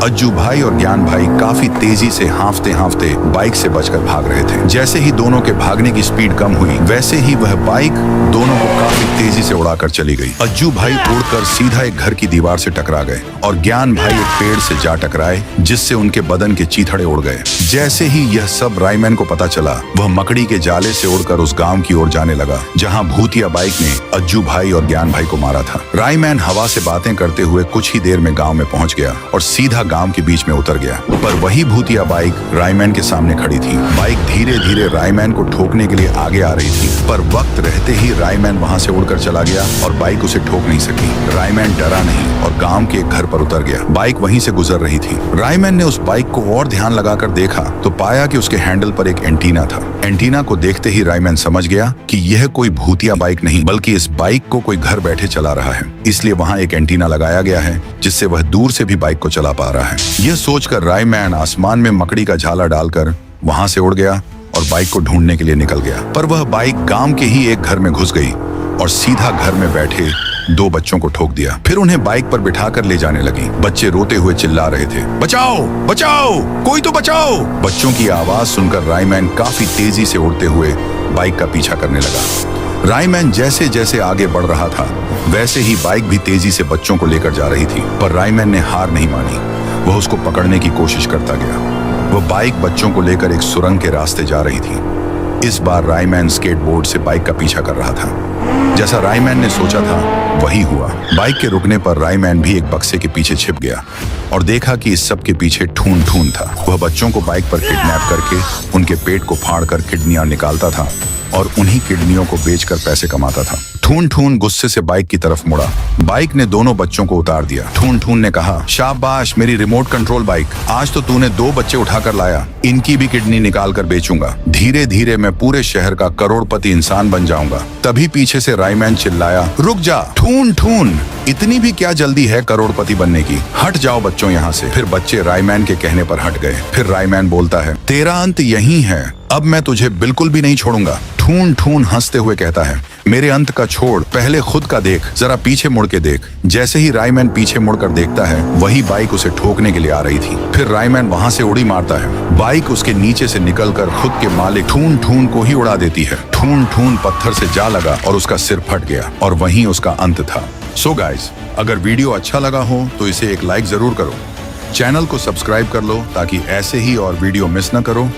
अज्जू भाई और ज्ञान भाई काफी तेजी से हांफते हांफते बाइक से बचकर भाग रहे थे। जैसे ही दोनों के भागने की स्पीड कम हुई, वैसे ही वह बाइक दोनों को काफी तेजी से उड़ाकर चली गई। अज्जू भाई उड़कर सीधा एक घर की दीवार से टकरा गए और ज्ञान भाई एक पेड़ से जा टकराए, जिससे उनके बदन के चीथड़े उड़ गए। जैसे ही यह सब रायमैन को पता चला, वह मकड़ी के जाले से उड़कर उस गांव की ओर जाने लगा जहां भूतिया बाइक ने अज्जू भाई और ज्ञान भाई को मारा था। रायमैन हवा से बातें करते हुए कुछ ही देर में गांव में पहुंच गया और सीधा गांव के बीच में उतर गया। पर वही भूतिया बाइक रायमैन के सामने खड़ी थी। बाइक धीरे धीरे रायमैन को ठोकने के लिए आगे आ रही थी, पर वक्त रहते ही रायमैन वहां से उड़कर चला गया और बाइक उसे ठोक नहीं सकी। रायमैन डरा नहीं और गांव के एक घर पर उतर गया। बाइक वहीं से गुजर रही थी। रायमैन ने उस बाइक को और ध्यान लगाकर देखा तो पाया कि उसके हैंडल पर एक एंटीना था। एंटीना को देखते ही रायमैन समझ गया कि यह कोई भूतिया बाइक नहीं, बल्कि इस बाइक को कोई घर बैठे चला रहा है। इसलिए वहां एक एंटीना लगाया गया है, जिससे वह दूर से भी बाइक को चला पा रहा है। यह सोचकर रायमैन आसमान में मकड़ी का झाला डालकर वहां से उड़ गया और बाइक को ढूंढने के लिए निकल गया। पर वह बाइक गांव के ही एक घर में घुस गई और सीधा घर में बैठे दो बच्चों को ठोक दिया। फिर उन्हें बाइक पर बिठाकर ले जाने लगी। बच्चे रोते हुए चिल्ला रहे थे, बचाओ बचाओ, कोई तो बचाओ। बच्चों की आवाज सुनकर रायमैन काफी तेजी से उड़ते हुए बाइक का पीछा करने लगा। रायमैन जैसे जैसे आगे बढ़ रहा था, वैसे ही बाइक भी तेजी से बच्चों को लेकर जा रही थी। पर रायमैन ने हार नहीं मानी। वह उसको पकड़ने की कोशिश करता गया। वह बाइक बच्चों को लेकर एक सुरंग के रास्ते जा रही थी। इस बार रायमैन स्केटबोर्ड से बाइक का पीछा कर रहा था। जैसा रायमैन ने सोचा था वही हुआ। बाइक के रुकने पर रायमैन भी एक बक्से के पीछे छिप गया और देखा कि इस सब के पीछे ठून ठून था। वह बच्चों को बाइक पर किडनैप करके उनके पेट को फाड़कर किडनियां निकालता था और उन्हीं किडनियों को बेचकर पैसे कमाता था। ठून ठून गुस्से से बाइक की तरफ मुड़ा। बाइक ने दोनों बच्चों को उतार दिया। ठून ठून ने कहा, शाबाश मेरी रिमोट कंट्रोल बाइक, आज तो तूने दो बच्चे उठाकर लाया। इनकी भी किडनी निकाल कर बेचूंगा। धीरे धीरे मैं पूरे शहर का करोड़पति इंसान बन जाऊंगा। तभी पीछे से रायमैन चिल्लाया, रुक जा ठून ठून, इतनी भी क्या जल्दी है करोड़पति बनने की? हट जाओ बच्चों यहाँ से। फिर बच्चे रायमैन के कहने पर हट गए। फिर रायमैन बोलता है, तेरा अंत यही है, अब मैं तुझे बिल्कुल भी नहीं छोड़ूंगा। ठून ठून हंसते हुए कहता है, मेरे अंत का छोड़, पहले खुद का देख, जरा पीछे मुड़ के देख। जैसे ही रायमैन पीछे मुड़कर देखता है, वही बाइक उसे ठोकने के लिए आ रही थी। फिर रायमैन वहां से उड़ी मारता है। बाइक उसके नीचे से निकलकर खुद के मालिक ठून ठून को ही उड़ा देती है। ठून ठून पत्थर से जा लगा और उसका सिर फट गया और वहीं उसका अंत था। सो गाइस, अगर वीडियो अच्छा लगा हो तो इसे एक लाइक जरूर करो। चैनल को सब्सक्राइब कर लो ताकि ऐसे ही और वीडियो मिस न करो।